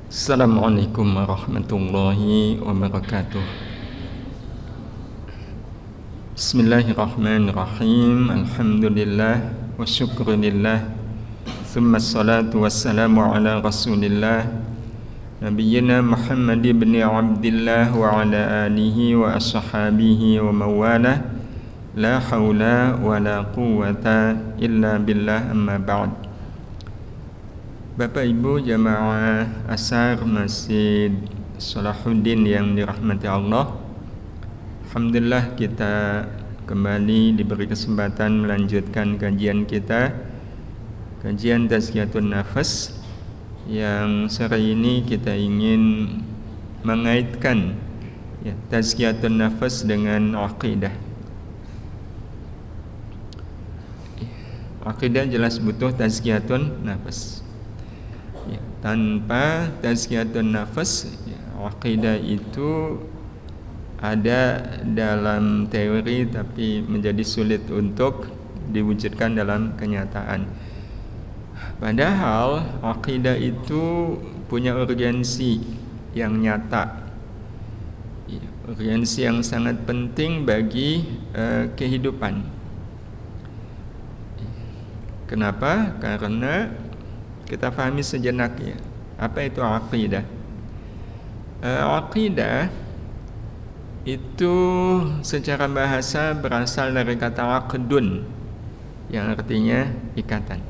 Assalamualaikum warahmatullahi wabarakatuh. Bismillahirrahmanirrahim. Alhamdulillah wa syukurillah. Thumma salatu wassalamu ala rasulillah Nabiyyina Muhammad ibn Abdillah wa ala alihi wa ashabihi wa mawalah. La hawla wa la quwwata illa billah, amma ba'd. Bapak Ibu jamaah Ashar Masjid Salahuddin yang dirahmati Allah, alhamdulillah kita kembali diberi kesempatan melanjutkan kajian kita, kajian Tazkiyatun Nafas, yang sore ini kita ingin mengaitkan Tazkiyatun Nafas dengan aqidah. Aqidah jelas butuh Tazkiyatun Nafas. Tanpa tazkiyatun nafas, aqidah itu ada dalam teori tapi menjadi sulit untuk diwujudkan dalam kenyataan. Padahal aqidah itu punya urgensi yang nyata, urgensi yang sangat penting bagi kehidupan. Kenapa? Karena kita pahami sejenak apa itu aqidah. Aqidah itu secara bahasa berasal dari kata aqdun, yang artinya ikatan.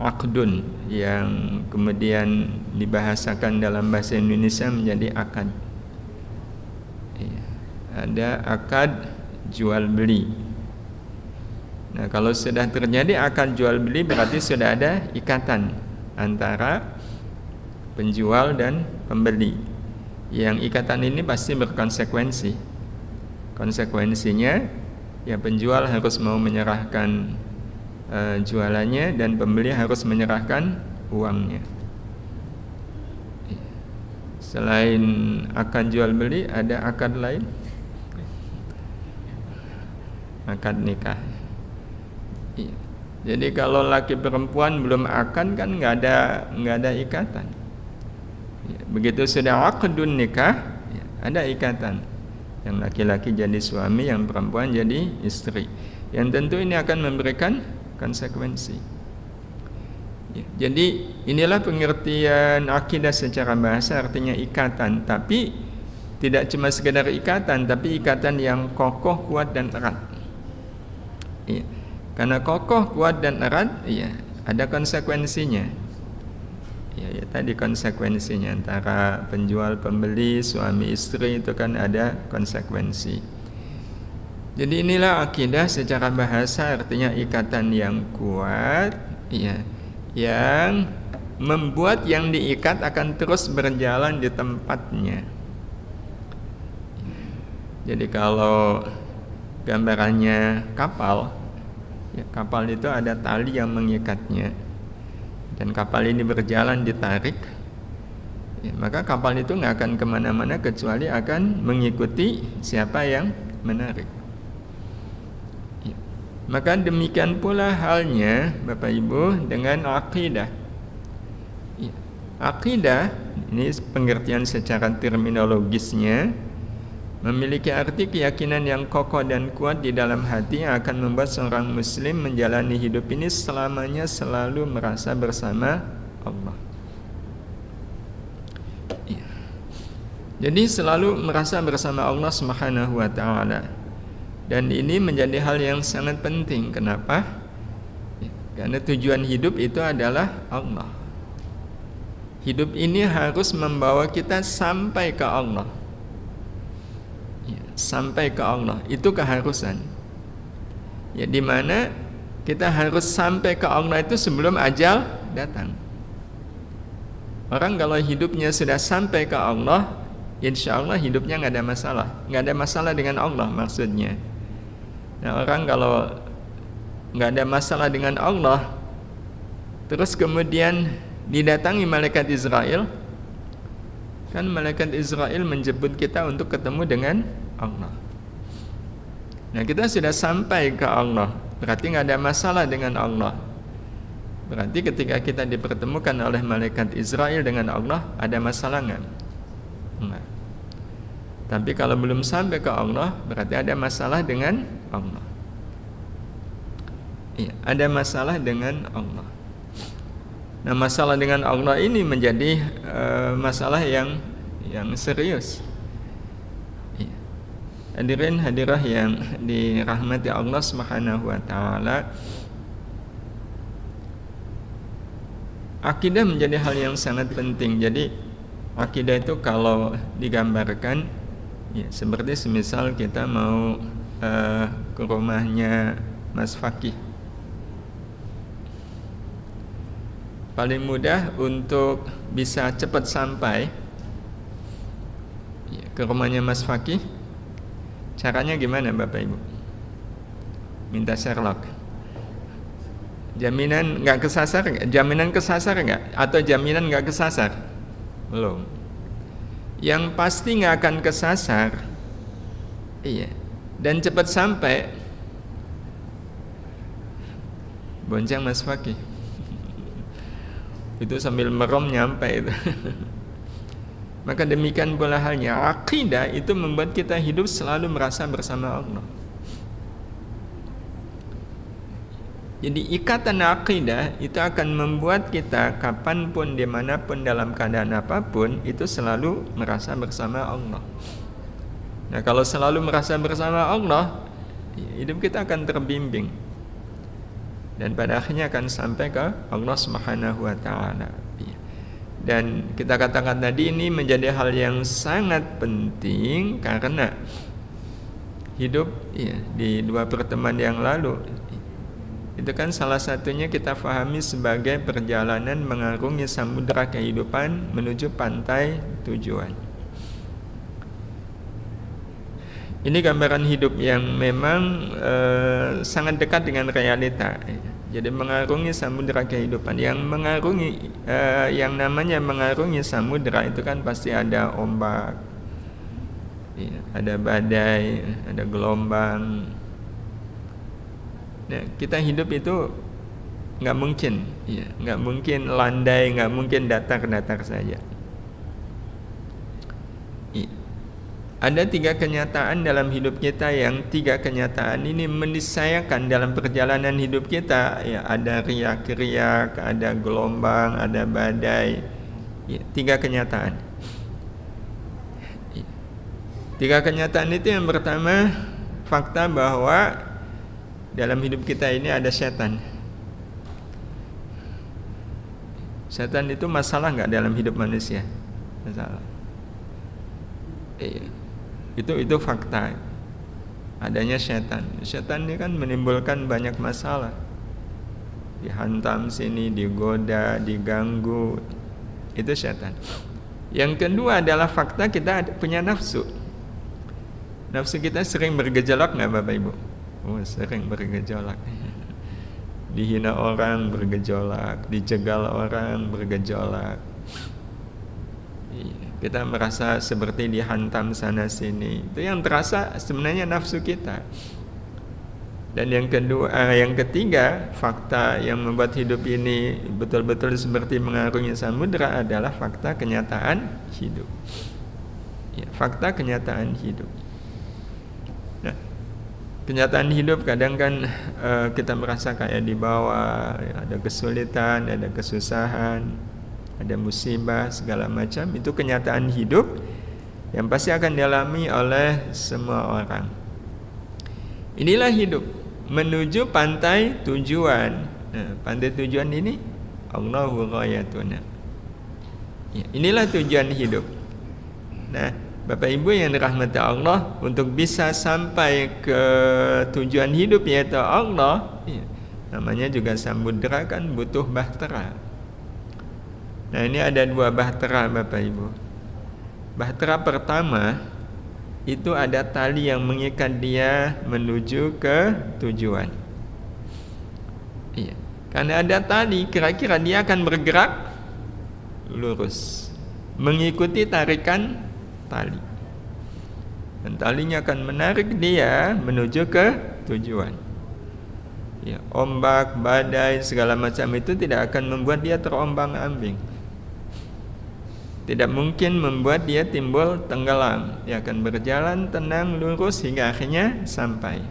Aqdun yang kemudian dibahasakan dalam bahasa Indonesia menjadi akad. Ada akad jual beli. Nah, kalau sudah terjadi akad jual beli berarti sudah ada ikatan antara penjual dan pembeli. Yang ikatan ini pasti berkonsekuensi. Konsekuensinya penjual harus mau menyerahkan jualannya dan pembeli harus menyerahkan uangnya. Selain akad jual beli ada akad lain, akad nikah. Jadi kalau laki perempuan belum akad kan nggak ada ikatan. Begitu sudah aqdun nikah, ada ikatan. Yang laki-laki jadi suami, yang perempuan jadi istri. Yang tentu ini akan memberikan konsekuensi. Jadi inilah pengertian akidah secara bahasa, artinya ikatan. Tapi tidak cuma sekedar ikatan, tapi ikatan yang kokoh, kuat dan erat. Karena kokoh, kuat dan erat, ada konsekuensinya. Tadi konsekuensinya antara penjual, pembeli, suami, istri itu kan ada konsekuensi. Jadi inilah akidah secara bahasa, artinya ikatan yang kuat, yang membuat yang diikat akan terus berjalan di tempatnya. Jadi kalau gambarannya kapal, kapal itu ada tali yang mengikatnya, dan kapal ini berjalan ditarik, maka kapal itu nggak akan kemana-mana kecuali akan mengikuti siapa yang menarik. Maka demikian pula halnya Bapak Ibu dengan aqidah. Aqidah ini pengertian secara terminologisnya memiliki arti keyakinan yang kokoh dan kuat di dalam hati yang akan membuat seorang muslim menjalani hidup ini selamanya selalu merasa bersama Allah. Jadi selalu merasa bersama Allah Subhanahu wa ta'ala. Dan ini menjadi hal yang sangat penting. Kenapa? Karena tujuan hidup itu adalah Allah. Hidup ini harus membawa kita sampai ke Allah. Sampai ke Allah, itu keharusan. Di mana kita harus sampai ke Allah itu sebelum ajal datang. Orang kalau hidupnya sudah sampai ke Allah, insya Allah hidupnya nggak ada masalah dengan Allah maksudnya. Nah, orang kalau nggak ada masalah dengan Allah, terus kemudian didatangi malaikat Israel, kan malaikat Israel menjemput kita untuk ketemu dengan Allah. Nah, kita sudah sampai ke Allah, berarti nggak ada masalah dengan Allah. Berarti ketika kita dipertemukan oleh malaikat Israel dengan Allah, ada masalah nggak? Enggak. Tapi kalau belum sampai ke Allah, berarti ada masalah dengan Allah. Iya, ada masalah dengan Allah. Nah, masalah dengan Allah ini menjadi masalah yang serius. Iya. Hadirin hadirah yang dirahmati Allah Subhanahu wa taala, akidah menjadi hal yang sangat penting. Jadi akidah itu kalau digambarkan, ya, seperti semisal kita mau ke rumahnya Mas Fakih. Paling mudah untuk bisa cepat sampai ya, ke rumahnya Mas Fakih, caranya gimana Bapak Ibu? Minta Sherlock. Jaminan nggak kesasar nggak? Jaminan kesasar nggak? Atau jaminan nggak kesasar? Belum. Yang pasti nggak akan kesasar, iya, dan cepat sampai. Bonceng Mas Fakih. Itu sambil merem nyampe itu. Maka demikian pula halnya akidah itu membuat kita hidup selalu merasa bersama Allah. Jadi ikatan akidah itu akan membuat kita kapanpun, dimanapun, dalam keadaan apapun, itu selalu merasa bersama Allah. Nah, kalau selalu merasa bersama Allah, hidup kita akan terbimbing, dan pada akhirnya akan sampai ke Allah Subhanahu wa taala. Dan kita katakan tadi, ini menjadi hal yang sangat penting karena hidup ya, di dua pertemuan yang lalu itu kan salah satunya kita fahami sebagai perjalanan mengarungi samudera kehidupan menuju pantai tujuan. Ini gambaran hidup yang memang sangat dekat dengan realita. Jadi mengarungi samudera kehidupan, yang mengarungi yang namanya mengarungi samudera itu kan pasti ada ombak, ya, ada badai, ada gelombang. Nah, kita hidup itu nggak mungkin, ya, nggak mungkin landai, nggak mungkin datar-datar saja. Ya. Ada tiga kenyataan dalam hidup kita, yang tiga kenyataan ini meniscayakan dalam perjalanan hidup kita. Ya, ada riak-riak, ada gelombang, ada badai. Ya, tiga kenyataan. Ya. Tiga kenyataan itu, yang pertama fakta bahwa dalam hidup kita ini ada setan. Setan itu masalah nggak dalam hidup manusia? Masalah. Itu fakta. Adanya setan. Setan ini kan menimbulkan banyak masalah. Dihantam sini, digoda, diganggu. Itu setan. Yang kedua adalah fakta, kita punya nafsu. Nafsu kita sering bergejolak nggak Bapak Ibu? Oh, sering bergejolak. Dihina orang bergejolak, dijegal orang bergejolak. Kita merasa seperti dihantam sana sini. Itu yang terasa sebenarnya nafsu kita. Dan yang ketiga, fakta yang membuat hidup ini betul-betul seperti mengarungi samudera adalah fakta kenyataan hidup. Ya, fakta kenyataan hidup. Kenyataan hidup kadang kan kita merasa kayak di bawah, ya, ada kesulitan, ada kesusahan, ada musibah segala macam. Itu kenyataan hidup yang pasti akan dialami oleh semua orang. Inilah hidup menuju pantai tujuan. Nah, pantai tujuan ini Allahu ghayatuna. Ya, inilah tujuan hidup. Nah, Bapak Ibu yang dirahmati Allah, untuk bisa sampai ke tujuan hidup yaitu Allah, ya, namanya juga samudera kan butuh bahtera. Nah, ini ada dua bahtera Bapak Ibu. Bahtera pertama itu ada tali yang mengikat dia menuju ke tujuan. Iya. Karena ada tali, kira-kira dia akan bergerak lurus, mengikuti tarikan tali, dan talinya akan menarik dia menuju ke tujuan. Ya, ombak, badai, segala macam itu tidak akan membuat dia terombang-ambing. Tidak mungkin membuat dia timbul tenggelam. Dia akan berjalan tenang, lurus hingga akhirnya sampai.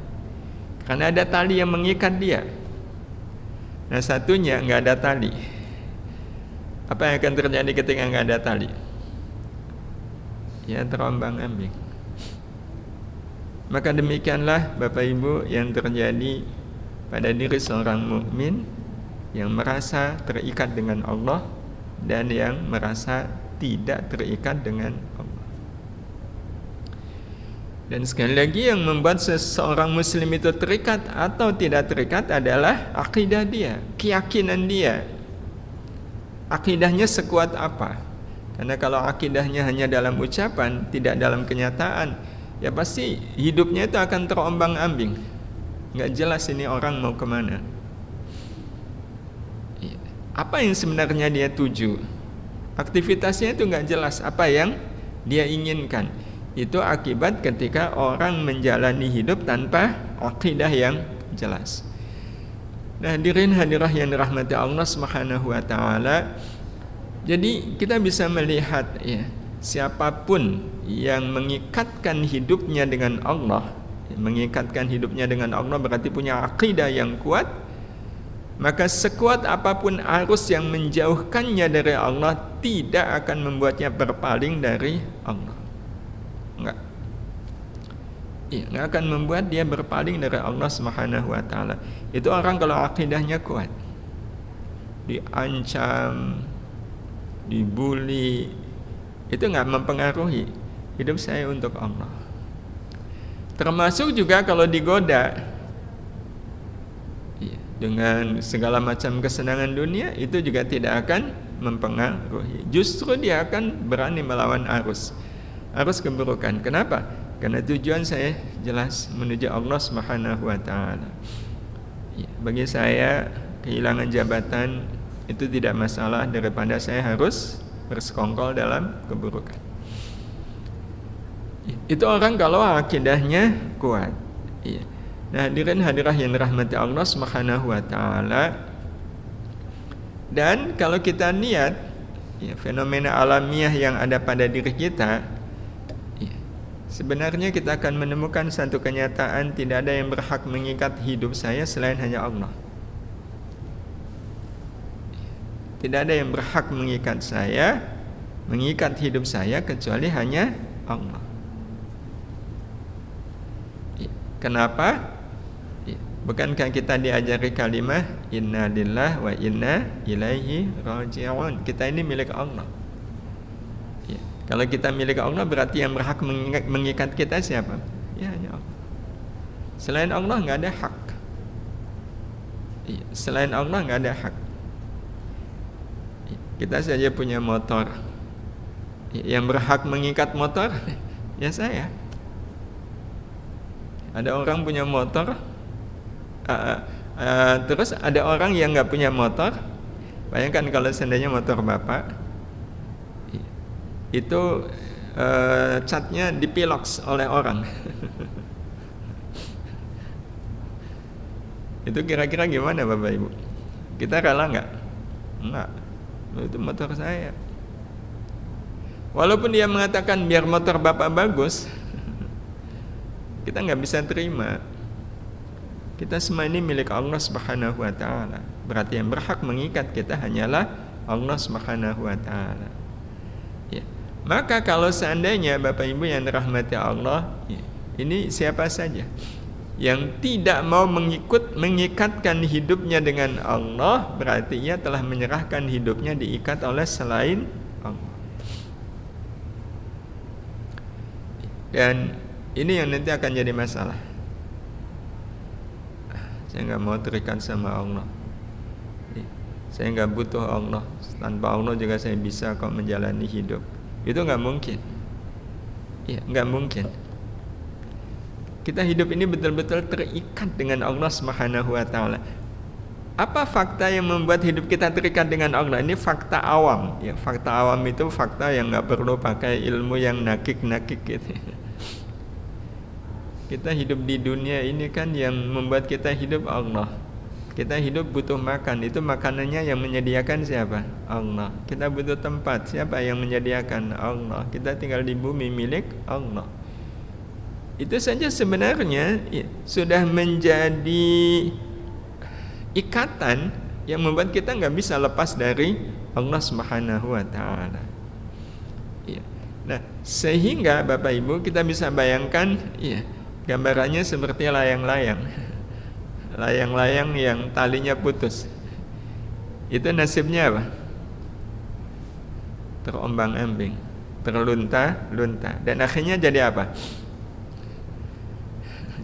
Karena ada tali yang mengikat dia. Nah, satunya nggak ada tali. Apa yang akan terjadi ketika nggak ada tali? Ya, terombang-ambing. Maka demikianlah Bapak Ibu yang terjadi pada diri seorang mukmin yang merasa terikat dengan Allah dan yang merasa tidak terikat dengan Allah. Dan sekali lagi yang membuat seseorang muslim itu terikat atau tidak terikat adalah akidah dia, keyakinan dia. Akidahnya sekuat apa? Karena kalau akidahnya hanya dalam ucapan, tidak dalam kenyataan, ya pasti hidupnya itu akan terombang-ambing. Nggak jelas ini orang mau kemana. Apa yang sebenarnya dia tuju? Aktivitasnya itu nggak jelas apa yang dia inginkan. Itu akibat ketika orang menjalani hidup tanpa akidah yang jelas. Nah, hadirin hadirah yang dirahmati Allah Subhanahu wa taala. Jadi kita bisa melihat ya, siapapun yang mengikatkan hidupnya dengan Allah, mengikatkan hidupnya dengan Allah berarti punya akidah yang kuat. Maka sekuat apapun arus yang menjauhkannya dari Allah tidak akan membuatnya berpaling dari Allah. Enggak. Iya, enggak akan membuat dia berpaling dari Allah Subhanahu wa taala. Itu orang kalau akidahnya kuat. Diancam, dibully, itu enggak mempengaruhi hidup saya untuk Allah. Termasuk juga kalau digoda dengan segala macam kesenangan dunia, itu juga tidak akan mempengaruhi. Justru dia akan berani melawan arus keburukan. Kenapa? Karena tujuan saya jelas menuju Allah Subhanahu wa taala. Ya, bagi saya kehilangan jabatan itu tidak masalah daripada saya harus bersekongkol dalam keburukan. Itu orang kalau akidahnya kuat. Iya. Nah, hadirin hadirah yang dirahmati Allah Subhanahu wa taala. Dan kalau kita lihat ya, fenomena alamiah yang ada pada diri kita, ya, sebenarnya kita akan menemukan satu kenyataan, tidak ada yang berhak mengikat hidup saya selain hanya Allah. Tidak ada yang berhak mengikat saya, mengikat hidup saya kecuali hanya Allah. Ya, kenapa? Bukankah kita diajari kalimah inna lillahi wa inna ilaihi raji'un? Kita ini milik Allah. Ya. Kalau kita milik Allah berarti yang berhak mengikat kita siapa? Ya, hanya Allah. Selain Allah nggak ada hak. Ya. Selain Allah nggak ada hak. Ya. Kita saja punya motor. Ya. Yang berhak mengikat motor ya saya. Ada orang punya motor. Terus ada orang yang nggak punya motor. Bayangkan kalau seandainya motor bapak itu catnya dipiloks oleh orang. Itu kira-kira gimana Bapak Ibu? Kita rela nggak? Enggak. Itu motor saya. Walaupun dia mengatakan biar motor bapak bagus, kita nggak bisa terima. Kita semua ini milik Allah Subhanahu wa taala. Berarti yang berhak mengikat kita hanyalah Allah Subhanahu wa taala. Ya. Maka kalau seandainya Bapak Ibu yang dirahmati Allah, ya, ini siapa saja yang tidak mau mengikatkan hidupnya dengan Allah, berarti ia telah menyerahkan hidupnya diikat oleh selain Allah. Dan ini yang nanti akan jadi masalah. Saya nggak mau terikat sama Allah. Saya nggak butuh Allah. Tanpa Allah juga saya bisa kok menjalani hidup. Itu nggak mungkin. Ya, nggak mungkin. Kita hidup ini betul-betul terikat dengan Allah Subhanahu wa taala. Apa fakta yang membuat hidup kita terikat dengan Allah? Ini fakta awam. Ya, fakta awam itu fakta yang nggak perlu pakai ilmu yang nakik-nakik gitu. Kita hidup di dunia ini kan yang membuat kita hidup Allah. Kita hidup butuh makan, itu makanannya yang menyediakan siapa? Allah. Kita butuh tempat, siapa yang menyediakan? Allah. Kita tinggal di bumi milik Allah. Itu saja sebenarnya sudah menjadi ikatan yang membuat kita nggak bisa lepas dari Allah Subhanahu wa Ta'ala. Nah, sehingga Bapak Ibu kita bisa bayangkan, gambarannya seperti layang-layang. Layang-layang yang talinya putus. Itu nasibnya apa? Terombang-ambing, terlunta-lunta, dan akhirnya jadi apa?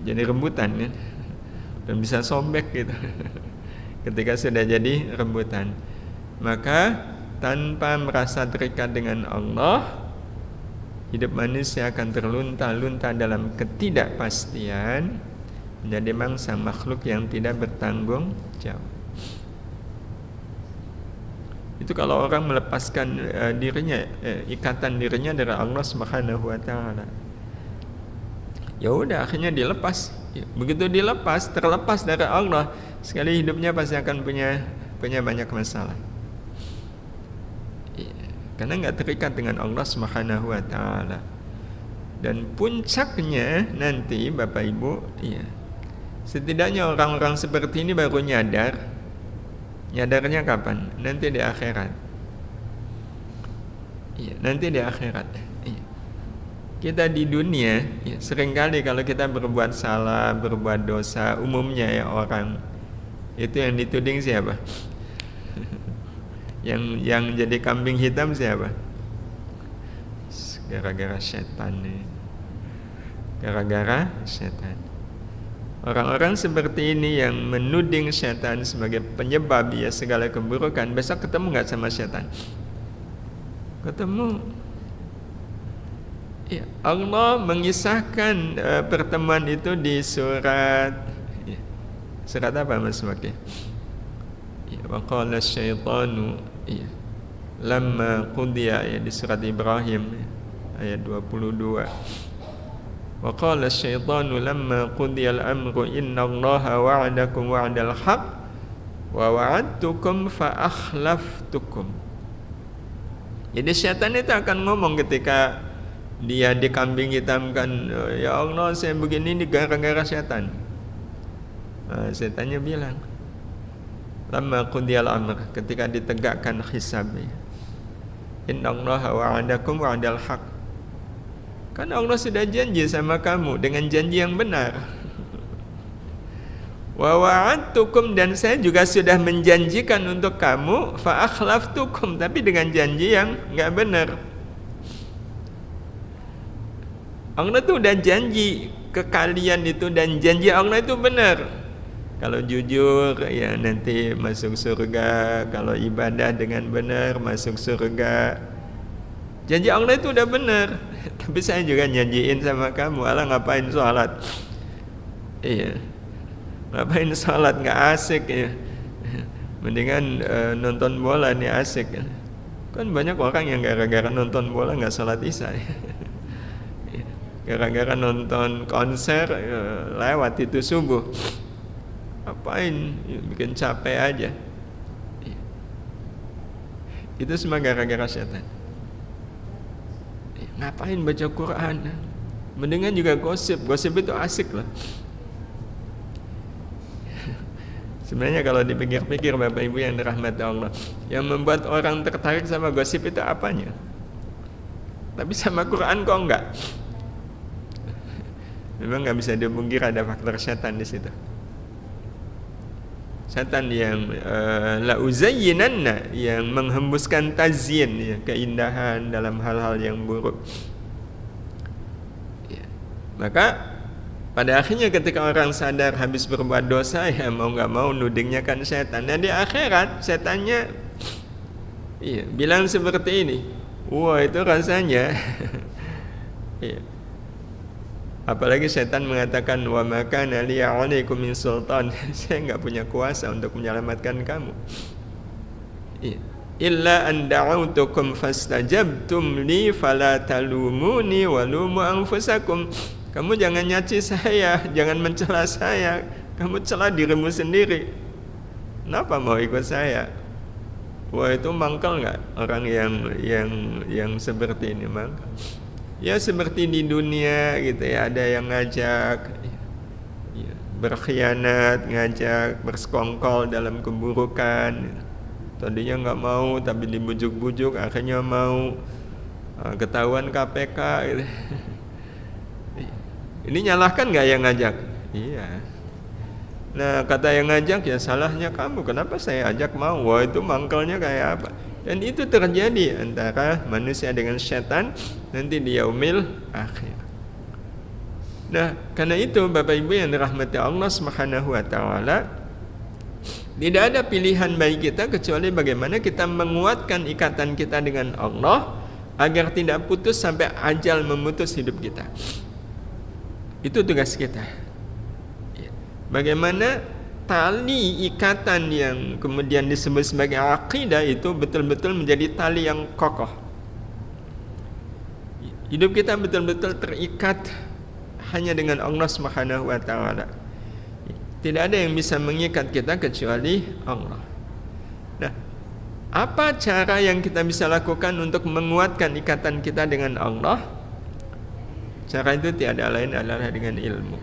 Jadi rebutan kan? Dan bisa sobek gitu. Ketika sudah jadi rebutan, maka tanpa merasa terikat dengan Allah, hidup manusia akan terlunta-lunta dalam ketidakpastian, menjadi mangsa makhluk yang tidak bertanggung jawab. Itu kalau orang melepaskan dirinya, ikatan dirinya dari Allah Subhanahu wa Ta'ala. Ya udah, akhirnya dilepas. Begitu dilepas, terlepas dari Allah, sekali hidupnya pasti akan punya banyak masalah. Karena nggak terikat dengan Allah Subhanahu wa Ta'ala. Dan puncaknya nanti Bapak Ibu, setidaknya orang-orang seperti ini baru nyadar. Nyadarnya kapan? Nanti di akhirat. Nanti di akhirat. Kita di dunia, seringkali kalau kita berbuat salah, berbuat dosa, umumnya orang itu yang dituding siapa? yang jadi kambing hitam siapa? Gara-gara setan nih. Gara-gara setan. Orang-orang seperti ini yang menuding setan sebagai penyebab segala keburukan, besok ketemu nggak sama setan? Ketemu. Allah mengisahkan pertemuan itu di surat apa Mas Maki? Wa qala syaitanu lamma qudiya, di surat Ibrahim ayat 22. Wa qala syaitanu lamma qudiyal amru innallaha wa'adakum wa'dal haqq wa wa'adtukum fa akhlaftukum. Jadi syaitan itu akan ngomong ketika dia dikambing hitamkan, ya Allah saya begini ini gara-gara syaitan. Syaitannya bilang, lamma qudiyal amr, ketika ditegakkan hisab, innallaha wa'adakum wa'dal haqq. Kan Allah sudah janji sama kamu dengan janji yang benar. Wa wa'adtukum, dan saya juga sudah menjanjikan untuk kamu, fa akhlaftukum, tapi dengan janji yang enggak benar. Allah itu udah janji ke kalian itu, dan janji Allah itu benar. Kalau jujur nanti masuk surga, kalau ibadah dengan benar masuk surga. Janji Allah itu udah benar. Tapi saya juga nyanyiin sama kamu, Allah ngapain sholat? Ngapain sholat, nggak asik Mendingan nonton bola nih asik. Kan banyak orang yang gara-gara nonton bola nggak sholat isya. Gara-gara nonton konser lewat itu subuh. Ngapain? Bikin capek aja. Itu semua gara-gara setan. Ngapain baca Quran? Mendingan juga gosip itu asik lah. Sebenarnya kalau dipikir-pikir Bapak Ibu yang dirahmati Allah, yang membuat orang tertarik sama gosip itu apanya? Tapi sama Quran kok enggak? Memang nggak bisa dipungkir ada faktor setan di situ. Setan yang la uzayyinanna, yang menghembuskan tazyin, keindahan dalam hal-hal yang buruk. Maka pada akhirnya ketika orang sadar habis berbuat dosa, mau nggak mau nudingnya kan setan. Dan di akhirat setannya bilang seperti ini, wah itu rasanya apalagi setan mengatakan, wa makana liya 'alaikum min sultan, saya enggak punya kuasa untuk menyelamatkan kamu. Illa an da'autukum fastajabtum li fala talumuni wa lumu anfusakum. Kamu jangan nyaci saya, jangan mencela saya, kamu cela dirimu sendiri. kenapa mau ikut saya? Wah, itu mangkal nggak orang yang seperti ini mangkal? Ya seperti di dunia gitu ya, ada yang ngajak ya, berkhianat, ngajak bersekongkol dalam keburukan. Tadinya nggak mau tapi dibujuk-bujuk akhirnya mau. Ketahuan KPK gitu. Ini nyalahkan nggak yang ngajak? Iya. Nah, kata yang ngajak, ya salahnya kamu, kenapa saya ajak mau? Wah, itu mangkalnya kayak apa? Dan itu terjadi antara manusia dengan setan nanti di yaumil akhir. Nah, karena itu Bapak Ibu yang dirahmati Allah Subhanahu wa taala, tidak ada pilihan bagi kita kecuali bagaimana kita menguatkan ikatan kita dengan Allah agar tidak putus sampai ajal memutus hidup kita. Itu tugas kita. Bagaimana tali ikatan yang kemudian disebut sebagai akidah itu betul-betul menjadi tali yang kokoh. Hidup kita betul-betul terikat hanya dengan Allah Subhanahu wa taala. Tidak ada yang bisa mengikat kita kecuali Allah. Nah, apa cara yang kita bisa lakukan untuk menguatkan ikatan kita dengan Allah? Cara itu tiada lain adalah dengan ilmu.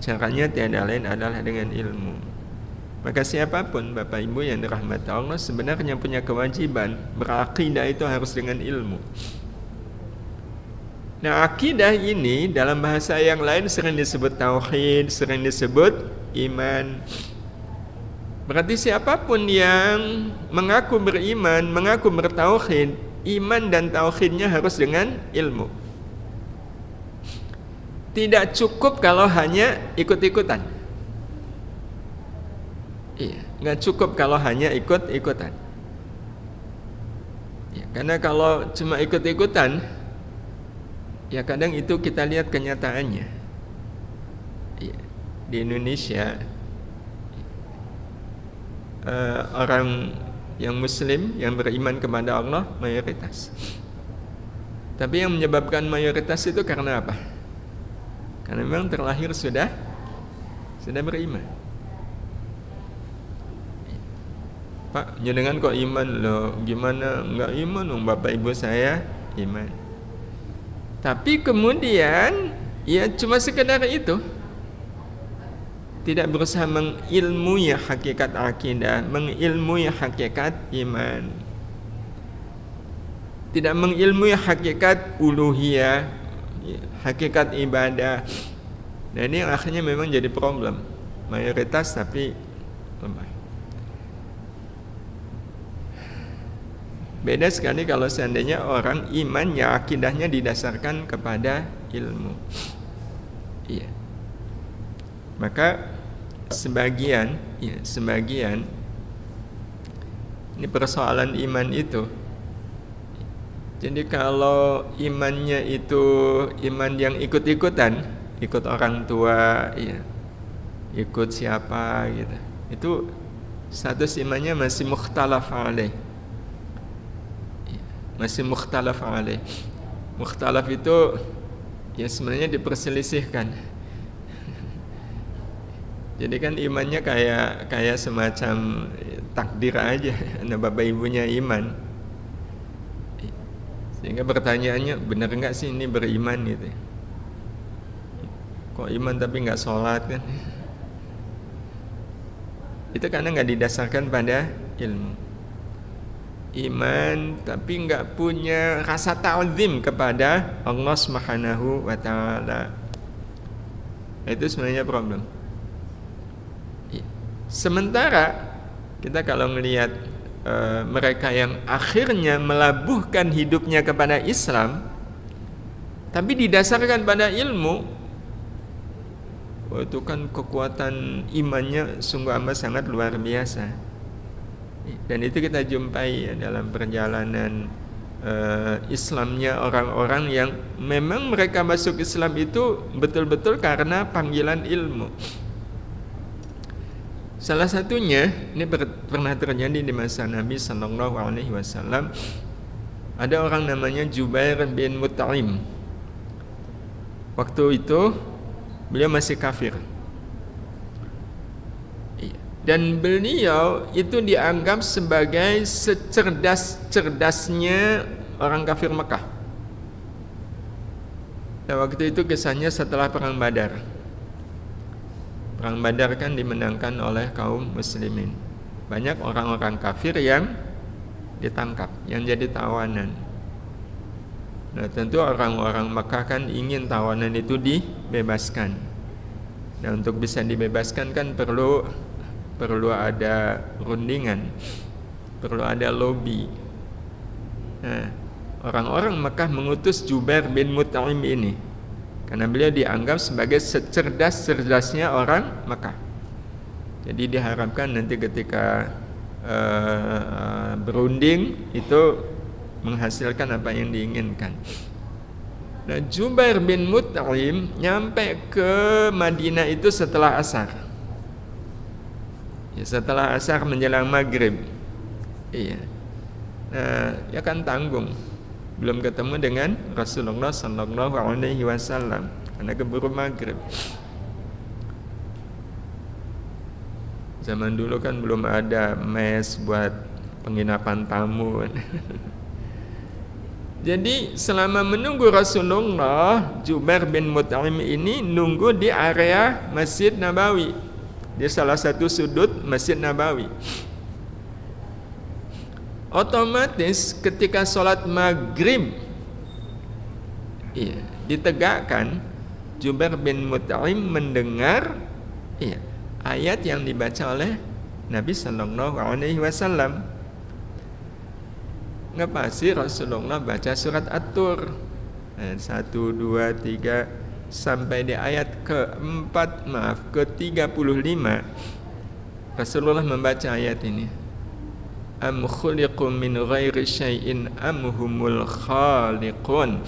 Caranya tiada lain adalah dengan ilmu. Maka siapapun Bapak Ibu yang dirahmati Allah sebenarnya punya kewajiban berakidah itu harus dengan ilmu. Nah, akidah ini dalam bahasa yang lain sering disebut tauhid, sering disebut iman. Berarti siapapun yang mengaku beriman, mengaku bertauhid, iman dan tauhidnya harus dengan ilmu. Tidak cukup kalau hanya ikut-ikutan. Iya, nggak cukup kalau hanya ikut-ikutan. Ya, karena kalau cuma ikut-ikutan, ya kadang itu kita lihat kenyataannya. Ya, di Indonesia orang yang Muslim yang beriman kepada Allah mayoritas. Tapi yang menyebabkan mayoritas itu karena apa? Karena memang terlahir sudah beriman. Pak, jenengan kok iman loh? Gimana enggak iman dong? Bapak ibu saya iman. Tapi kemudian ya cuma sekedar itu. Tidak berusaha mengilmui hakikat akidah, mengilmui hakikat iman. Tidak mengilmui hakikat uluhiyah, hakikat ibadah. Nah, ini yang akhirnya memang jadi problem. Mayoritas tapi lemah. Beda sekali kalau seandainya orang imannya, akidahnya didasarkan kepada ilmu. Iya. Maka sebagian ini persoalan iman itu. Jadi kalau imannya itu iman yang ikut-ikutan, ikut orang tua, ya, ikut siapa gitu, itu status imannya masih mukhtalaf alaih. Masih mukhtalaf alaih. Mukhtalaf itu ya sebenarnya diperselisihkan. Jadi kan imannya kayak semacam takdir aja, anak bapak ibunya iman. Sehingga pertanyaannya, benar nggak sih ini beriman gitu? Kok iman tapi nggak sholat kan? Itu karena nggak didasarkan pada ilmu. Iman tapi nggak punya rasa ta'zim kepada Allah Subhanahu wa taala. Itu sebenarnya problem. Sementara kita kalau melihat mereka yang akhirnya melabuhkan hidupnya kepada Islam tapi didasarkan pada ilmu, itu kan kekuatan imannya sungguh amat sangat luar biasa. Dan itu kita jumpai dalam perjalanan Islamnya orang-orang yang memang mereka masuk Islam itu betul-betul karena panggilan ilmu. Salah satunya, ini pernah terjadi di masa Nabi Sallallahu Alaihi Wasallam. Ada orang namanya Jubair bin Mut'im. Waktu itu beliau masih kafir. Dan beliau itu dianggap sebagai secerdas-cerdasnya orang kafir Mekah. Nah, waktu itu kisahnya setelah Perang Badar. Perang Badar kan dimenangkan oleh kaum muslimin. Banyak orang-orang kafir yang ditangkap, yang jadi tawanan. Nah, tentu orang-orang Mekah kan ingin tawanan itu dibebaskan. Nah, untuk bisa dibebaskan kan perlu ada rundingan, perlu ada lobby. Nah, orang-orang Mekah mengutus Jubair bin Mut'im ini karena beliau dianggap sebagai secerdas-cerdasnya orang Mekah. Jadi diharapkan nanti ketika berunding itu menghasilkan apa yang diinginkan. Nah, Jubair bin Mut'im nyampe ke Madinah itu setelah asar. Ya, setelah asar menjelang maghrib. Iya. Nah, ya kan tanggung. Belum ketemu dengan Rasulullah sallallahu alaihi wasallam karena keburu maghrib. Zaman dulu kan belum ada mes buat penginapan tamu. Jadi selama menunggu Rasulullah, Jubair bin Mut'im ini nunggu di area Masjid Nabawi, di salah satu sudut Masjid Nabawi. Otomatis ketika sholat maghrib ditegakkan, Jubair bin Mut'im mendengar ayat yang dibaca oleh Nabi sallallahu alaihi wasallam. Ngepasi Rasulullah baca surat At-Tur ayat 1, 2, 3 sampai di ayat ke-35. Rasulullah membaca ayat ini. Am khuliqu min ghairi syai'in am humul khaliqun.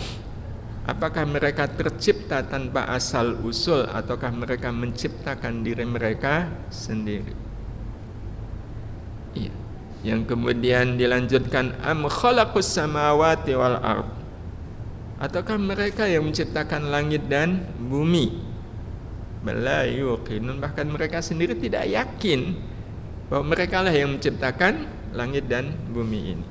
Apakah mereka tercipta tanpa asal usul ataukah mereka menciptakan diri mereka sendiri? Iya. Yang kemudian dilanjutkan am khalaqus samawati wal ard. Ataukah mereka yang menciptakan langit dan bumi? Bala yuqinun, bahkan mereka sendiri tidak yakin bahwa mereka lah yang menciptakan langit dan bumi ini.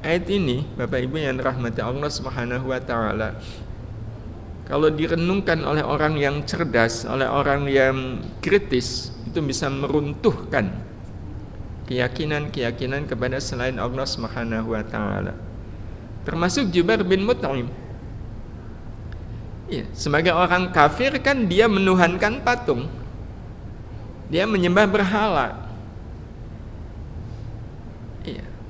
Ayat ini, Bapak Ibu yang rahmati Allah Subhanahu wa taala, kalau direnungkan oleh orang yang cerdas, oleh orang yang kritis, itu bisa meruntuhkan keyakinan-keyakinan kepada selain Allah Subhanahu wa taala. Termasuk Jubair bin Mut'im. Sebagai orang kafir kan dia menuhankan patung. Dia menyembah berhala.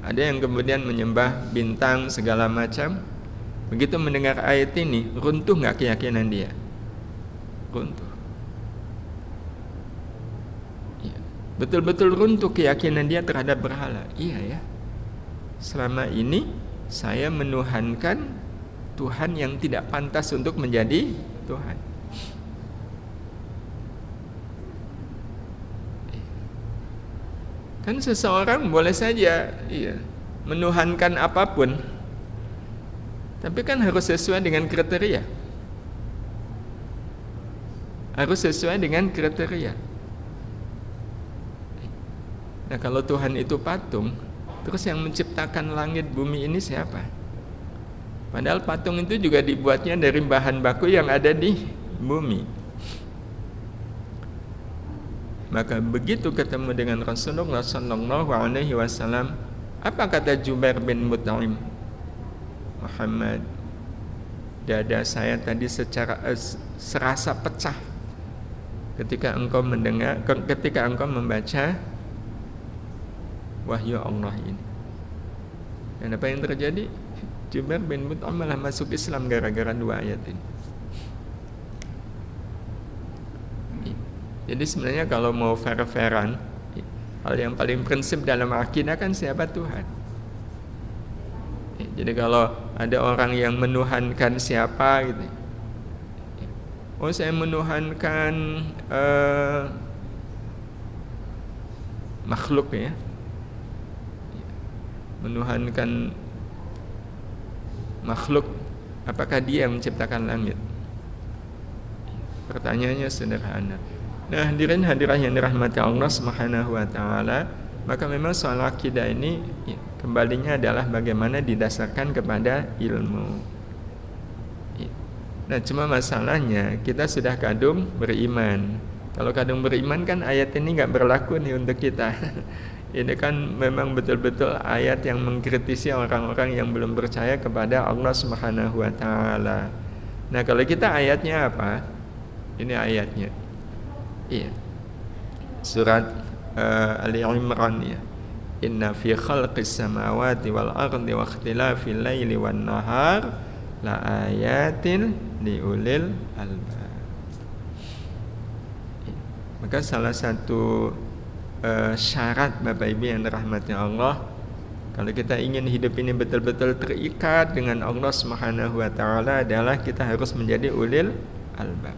Ada yang kemudian menyembah bintang segala macam. Begitu mendengar ayat ini, runtuh nggak keyakinan dia? Runtuh. Betul-betul runtuh keyakinan dia terhadap berhala. Iya ya. Selama ini saya menuhankan Tuhan yang tidak pantas untuk menjadi Tuhan. Kan seseorang boleh saja menuhankan apapun, tapi kan harus sesuai dengan kriteria. Harus sesuai dengan kriteria. Nah, kalau Tuhan itu patung, terus yang menciptakan langit bumi ini siapa? Padahal patung itu juga dibuatnya dari bahan baku yang ada di bumi. Maka begitu ketemu dengan Rasulullah sallallahu alaihi wasallam, apa kata Jubair bin Mut'im? Muhammad, dada saya tadi serasa pecah ketika engkau membaca wahyu Allah ini. Dan apa yang terjadi? Jubair bin Mut'im malah masuk Islam gara-gara dua ayat ini. Jadi sebenarnya kalau mau fair-fairan, hal yang paling prinsip dalam akidah kan siapa Tuhan. Jadi kalau ada orang yang menuhankan siapa gitu, oh saya menuhankan makhluk ya, menuhankan makhluk, apakah dia yang menciptakan langit? Pertanyaannya sederhana. Nah, hadirin hadirah yang dirahmati Allah Subhanahu wa taala, maka memang soal akidah ini ya, kembalinya adalah bagaimana didasarkan kepada ilmu. Ya. Nah, cuma masalahnya kita sudah kadung beriman. Kalau kadung beriman kan ayat ini nggak berlaku nih untuk kita. Ini kan memang betul-betul ayat yang mengkritisi orang-orang yang belum percaya kepada Allah Subhanahu wa taala. Nah, kalau kita ayatnya apa? Ini ayatnya. Iya. Surat Ali Imran ya. Inna fi khalqis samawati wal ardi wa ikhtilafil laili wan nahar la ayatin liulil albab. Maka salah satu syarat Bapak Ibu yang dirahmati Allah, kalau kita ingin hidup ini betul-betul terikat dengan Allah Subhanahu wa taala adalah kita harus menjadi ulil albab.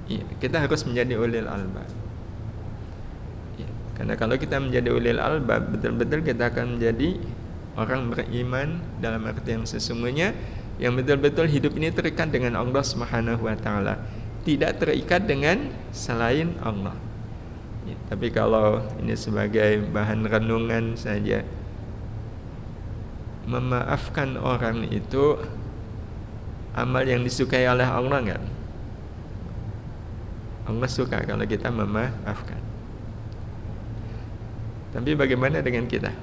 Iya, kita harus menjadi ulil albab. Ya, karena kalau kita menjadi ulil albab, betul-betul kita akan menjadi orang beriman dalam arti yang sesungguhnya, yang betul-betul hidup ini terikat dengan Allah Subhanahu wa taala, tidak terikat dengan selain Allah. Ya, tapi kalau ini sebagai bahan renungan saja, memaafkan orang itu amal yang disukai oleh Allah enggak? Allah suka kalau kita memaafkan. Tapi bagaimana dengan kita?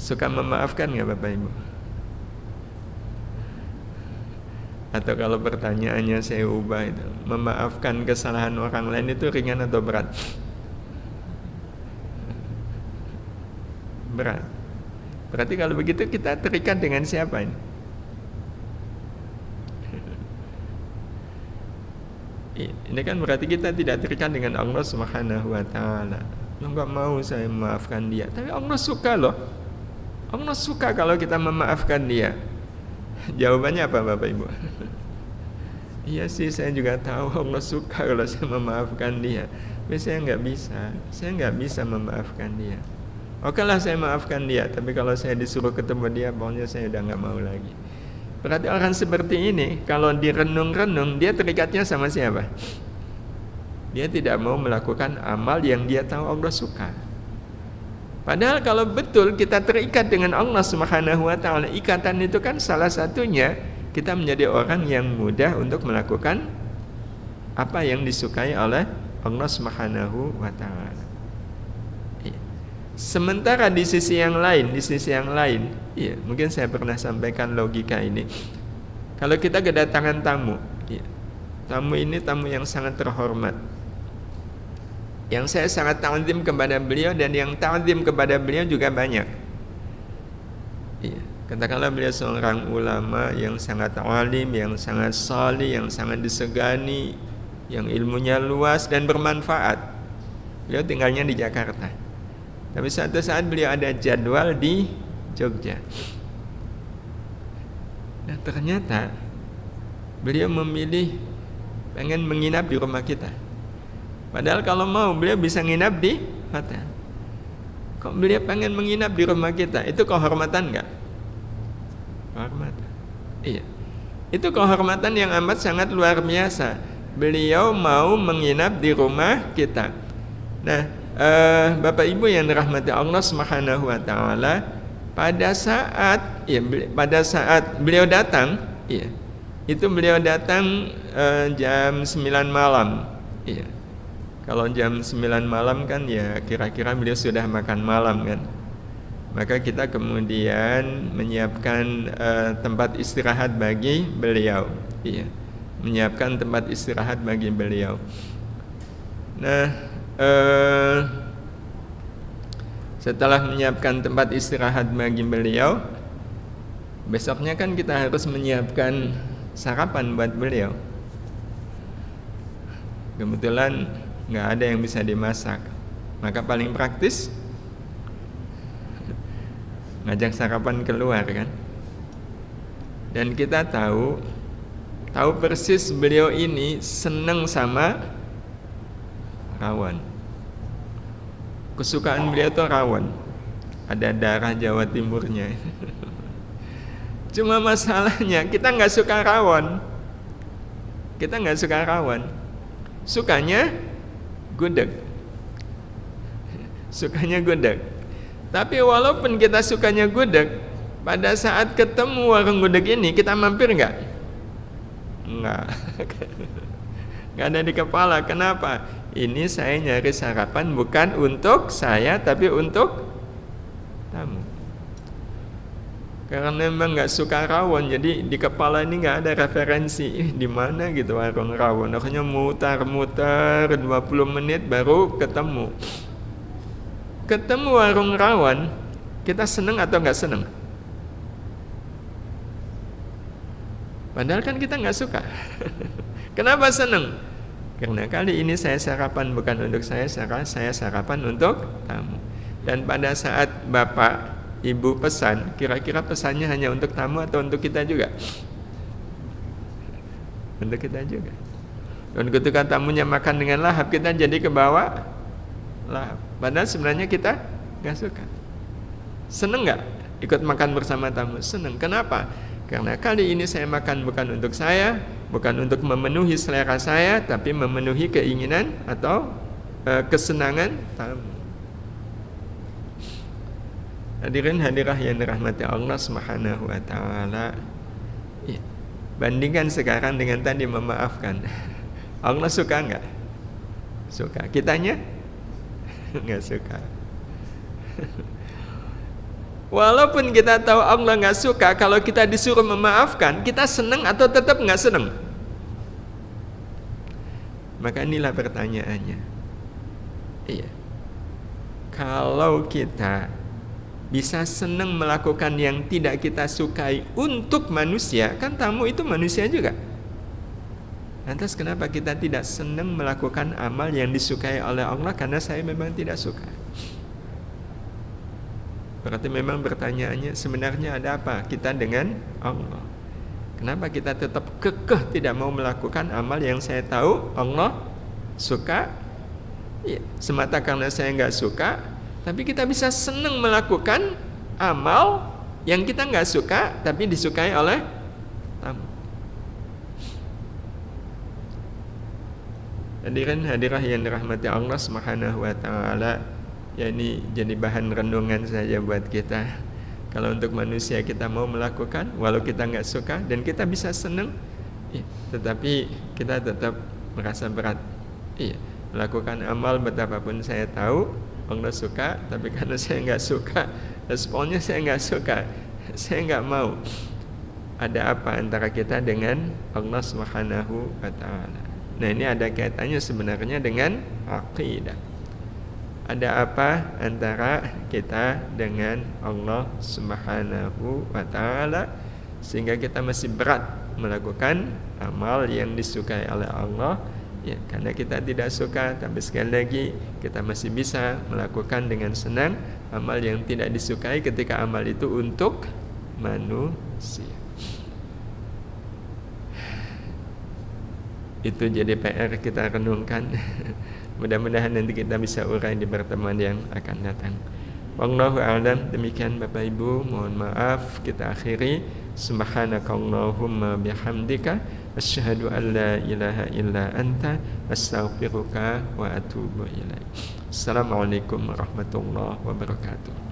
Suka memaafkan nggak Bapak Ibu? Atau kalau pertanyaannya saya ubah itu, memaafkan kesalahan orang lain itu ringan atau berat? Berat. Berarti kalau begitu kita terikat dengan siapa ini? Ini kan berarti kita tidak terikat dengan Allah Subhanahu wa taala. Lo enggak mau saya memaafkan dia, tapi Allah suka loh. Allah suka kalau kita memaafkan dia. Jawabannya apa Bapak Ibu? Iya sih, saya juga tahu Allah suka kalau saya memaafkan dia, tapi saya nggak bisa memaafkan dia. Oke lah, saya maafkan dia, tapi kalau saya disuruh ketemu dia, pokoknya saya udah nggak mau lagi. Berarti orang seperti ini kalau direnung-renung, dia terikatnya sama siapa? Dia tidak mau melakukan amal yang dia tahu Allah suka. Padahal kalau betul kita terikat dengan Allah Subhanahu wa taala, ikatan itu kan salah satunya kita menjadi orang yang mudah untuk melakukan apa yang disukai oleh Allah Subhanahu wa taala. Sementara di sisi yang lain, iya, mungkin saya pernah sampaikan logika ini. Kalau kita kedatangan tamu, iya, tamu ini tamu yang sangat terhormat, yang saya sangat ta'zim kepada beliau, dan yang ta'zim kepada beliau juga banyak. Iya, katakanlah beliau seorang ulama yang sangat alim, yang sangat salih, yang sangat disegani, yang ilmunya luas dan bermanfaat. Beliau tinggalnya di Jakarta. Tapi suatu saat beliau ada jadwal di Jogja. Nah, ternyata beliau memilih pengen menginap di rumah kita. Padahal kalau mau beliau bisa nginap di hotel. Kok beliau pengen menginap di rumah kita? Itu kehormatan enggak? Kehormatan. Iya. Itu kehormatan yang amat sangat luar biasa. Beliau mau menginap di rumah kita. Nah, Bapak Ibu yang dirahmati Allah Subhanahu wa taala, pada saat beliau datang, iya, itu beliau datang jam 9 malam. Iya. Kalau jam 9 malam kan ya kira-kira beliau sudah makan malam kan. Maka kita kemudian menyiapkan tempat istirahat bagi beliau. Iya. Menyiapkan tempat istirahat bagi beliau. Nah, setelah menyiapkan tempat istirahat bagi beliau, besoknya kan kita harus menyiapkan sarapan buat beliau. Kebetulan nggak ada yang bisa dimasak, maka paling praktis ngajak sarapan keluar kan. Dan kita tahu persis beliau ini senang sama rawon. Kesukaan beliau tuh rawon. Ada darah Jawa Timurnya. Cuma masalahnya kita nggak suka rawon. Kita nggak suka rawon, sukanya gudeg. Sukanya gudeg. Tapi walaupun kita sukanya gudeg, pada saat ketemu warung gudeg ini kita mampir nggak? Nggak. Nggak ada di kepala. Kenapa? Ini saya nyari sarapan bukan untuk saya, tapi untuk tamu. Karena memang nggak suka rawon, jadi di kepala ini nggak ada referensi. Di mana gitu warung rawon? Akhirnya mutar-mutar 20 menit baru ketemu. Ketemu warung rawon, kita seneng atau nggak seneng? Padahal kan kita nggak suka. Kenapa seneng? Karena kali ini saya sarapan bukan untuk saya sarapan untuk tamu. Dan pada saat bapak, ibu pesan, kira-kira pesannya hanya untuk tamu atau untuk kita juga? Untuk kita juga. Dan ketika tamunya makan dengan lahap, kita jadi ke bawah lahap. Padahal sebenarnya kita nggak suka. Seneng nggak ikut makan bersama tamu? Seneng. Kenapa? Karena kali ini saya makan bukan untuk saya, bukan untuk memenuhi selera saya, tapi memenuhi keinginan atau kesenangan tamu. Hadirin hadirah yang dirahmati Allah Subhanahu wa taala. Ya. Bandingkan sekarang dengan tadi memaafkan. Allah suka nggak? Suka. Kitanya nggak suka. Walaupun kita tahu Allah nggak suka, kalau kita disuruh memaafkan, kita senang atau tetap nggak senang? Maka inilah pertanyaannya. Iya. Kalau kita bisa senang melakukan yang tidak kita sukai untuk manusia, kan tamu itu manusia juga. Lantas kenapa kita tidak senang melakukan amal yang disukai oleh Allah? Karena saya memang tidak suka. Berarti memang pertanyaannya sebenarnya ada apa kita dengan Allah? Kenapa kita tetap kekeh tidak mau melakukan amal yang saya tahu Allah suka? Ya, semata karena saya nggak suka, tapi kita bisa senang melakukan amal yang kita nggak suka, tapi disukai oleh tamu. Hadirin hadirah yang dirahmati Allah Subhanahu wa taala, ya ini jadi bahan renungan saja buat kita. Kalau untuk manusia kita mau melakukan walau kita nggak suka dan kita bisa senang, ya, tetapi kita tetap merasa berat. Iya, melakukan amal betapapun saya tahu Allah suka, tapi karena saya nggak suka, responnya saya nggak suka, saya nggak mau. Ada apa antara kita dengan Allah Subhanahu wa taala? Nah, ini ada kaitannya sebenarnya dengan akidah. Ada apa antara kita dengan Allah Subhanahu wa taala sehingga kita masih berat melakukan amal yang disukai oleh Allah? Ya, karena kita tidak suka, tapi sekali lagi kita masih bisa melakukan dengan senang amal yang tidak disukai ketika amal itu untuk manusia. Itu jadi PR kita renungkan. Mudah-mudahan nanti kita bisa urai di pertemuan yang akan datang. Wallahu a'lam. Demikian Bapak Ibu, mohon maaf kita akhiri. Subhanakallahumma bihamdika asyhadu an la ilaha illa anta astaghfiruka wa atubu ilaik. Assalamualaikum warahmatullahi wabarakatuh.